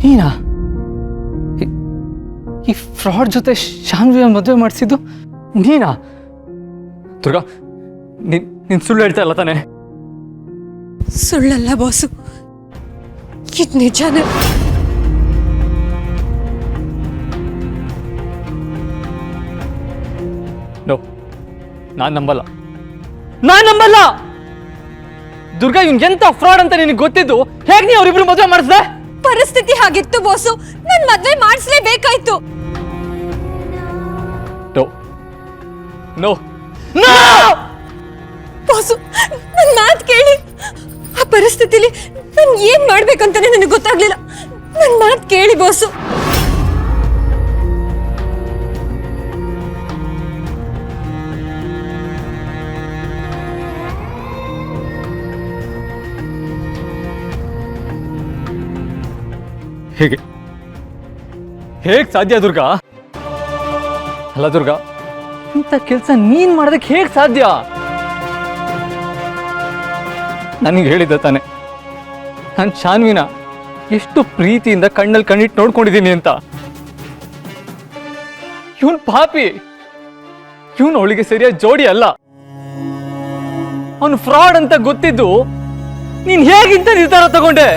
ನೀನಾ ಈ ಫ್ರಾಡ್ ಜೊತೆ ಶಾನ್ವಿಯ ಮದುವೆ ಮಾಡಿಸಿದ್ದು ನೀನಾ? ದುರ್ಗಾ, ನೀನ್ ಸುಳ್ಳು ಹೇಳ್ತಾ ಇಲ್ಲ ತಾನೆ? ಸುಳ್ಳಲ್ಲ ಬಾಸು, ಇದು ನಿಜಾನೇ. ನೋ, ನಾನ್ ನಂಬಲ್ಲ. ದುರ್ಗಾ, ಇವ್ನ್ ಎಂತ ಫ್ರಾಡ್ ಅಂತ ನಿನಗೆ ಗೊತ್ತಿದ್ದು ಹೇಗೆ ನೀ ಅವರಿಬ್ರು ಮದುವೆ ಮಾಡಿಸ್ದೆ? ಪರಿಸ್ಥಿತಿ ಹಾಗಿತ್ತು ಬಾಸು, ನನ್ ಮದ್ವೆ ಮಾಡಿಸ್ಲೇಬೇಕಾಯ್ತು. ನೋ ನೋ ನೋ ಬಾಸು, ನನ್ ಮಾತು ಕೇಳಿ. ಆ ಪರಿಸ್ಥಿತಿಲಿ ನಾನು ಏನ್ ಮಾಡ್ಬೇಕಂತಾನೆ ನನಗೆ ಗೊತ್ತಾಗ್ಲಿಲ್ಲ. ನನ್ ಮಾತು ಕೇಳಿ ಬಾಸು. ಹೇಗ್ ಸಾಧ್ಯ ದುರ್ಗಾ? ಅಲ್ಲ ದುರ್ಗಾ, ಇಂಥ ಕೆಲಸ ನೀನ್ ಮಾಡೋದಕ್ಕೆ ಹೇಗ್ ಸಾಧ್ಯ? ನನಗೆ ಹೇಳಿದ್ದ ತಾನೆ ನಾನು ಶಾನ್ವಿನ ಎಷ್ಟು ಪ್ರೀತಿಯಿಂದ ಕಣ್ಣಲ್ಲಿ ಕಣ್ಣಿಟ್ಟು ನೋಡ್ಕೊಂಡಿದ್ದೀನಿ ಅಂತ. ಇವನ್ ಪಾಪಿ, ಇವನು ಅವಳಿಗೆ ಸರಿಯಾದ ಜೋಡಿ ಅಲ್ಲ. ಅವನು ಫ್ರಾಡ್ ಅಂತ ಗೊತ್ತಿದ್ದು ನೀನ್ ಹೇಗಿಂತ ನಿರ್ಧಾರ ತಗೊಂಡೆ?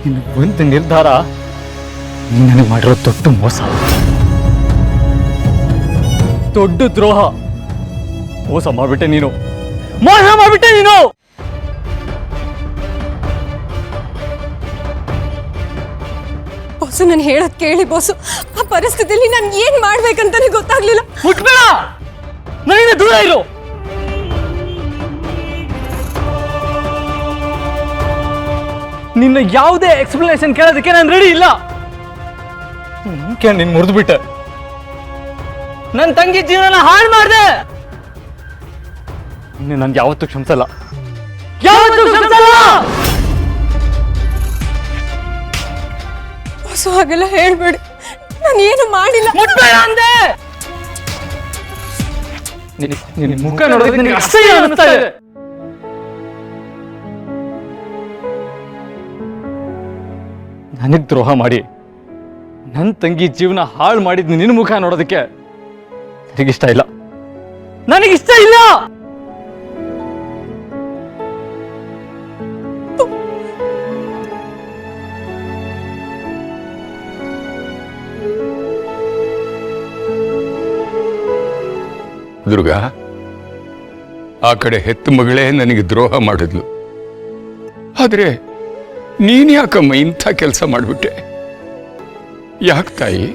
ಇನ್ನು ಒಂದು ನಿರ್ಧಾರ ನೀನು ನನಗೆ ಮಾಡಿರೋ ದೊಡ್ಡ ಮೋಸ, ದೊಡ್ಡ ದ್ರೋಹ. ಮೋಸ ಮಾಡ್ಬಿಟ್ಟೆ ನೀನು, ಮೋಸ ಮಾಡ್ಬಿಟ್ಟೆ ನೀನು. ಬಾಸು, ನಾನು ಹೇಳೋದ್ ಕೇಳಿ ಬಾಸು. ಆ ಪರಿಸ್ಥಿತಿಯಲ್ಲಿ ನಾನು ಏನ್ ಮಾಡ್ಬೇಕಂತಾನೆ ಗೊತ್ತಾಗ್ಲಿಲ್ಲ. ಮುಟ್ಬೇಡ, ನನಗೆ ದೂರ ಇರು. ನಿನ್ನ ಯಾವುದೇ ಎಕ್ಸ್ಪ್ಲನೇಷನ್ ಕೇಳೋದಕ್ಕೆ ನಾನು ರೆಡಿ ಇಲ್ಲ. ನೀನ್ ಮುರಿದು ಬಿಟ್ಟೆ, ನನ್ನ ತಂಗಿ ಜೀವನ ಹಾಳು ಮಾಡಿದೆ. ಇನ್ನು ನನ್ಗೆ ಯಾವತ್ತೂ ಕ್ಷಮಿಸಲ್ಲ, ಯಾವತ್ತೂ ಕ್ಷಮಿಸಲ್ಲ. ಬಾಸು, ಹಾಗೆಲ್ಲ ಹೇಳ್ಬೇಡಿ. ನಾನು ಏನು ಮಾಡಿಲ್ಲ. ಮುಟ್ಬೇಡ ಅಂದೆ. ನಿನ್ನ ಮುಖ ನೋಡೋದಕ್ಕೆ ನನಗೆ ಅಸಹ್ಯ ಅನಿಸ್ತಾ ಇದೆ. ನನಗ್ ದ್ರೋಹ ಮಾಡಿ ನನ್ನ ತಂಗಿ ಜೀವನ ಹಾಳು ಮಾಡಿದ್ ನಿನ್ನ ಮುಖ ನೋಡೋದಕ್ಕೆ ನನಗಿಷ್ಟ ಇಲ್ಲ, ನನಗಿಷ್ಟ ಇಲ್ಲ. ದುರ್ಗಾ, ಆ ಕಡೆ ಹೆತ್ತ ಮಗಳೇ ನನಗೆ ದ್ರೋಹ ಮಾಡಿದ್ಲು. ಆದ್ರೆ ನೀನ್ ಯಾಕಮ್ಮ ಇಂಥ ಕೆಲಸ ಮಾಡ್ಬಿಟ್ಟೆ? ಯಾಕೆ ತಾಯಿ?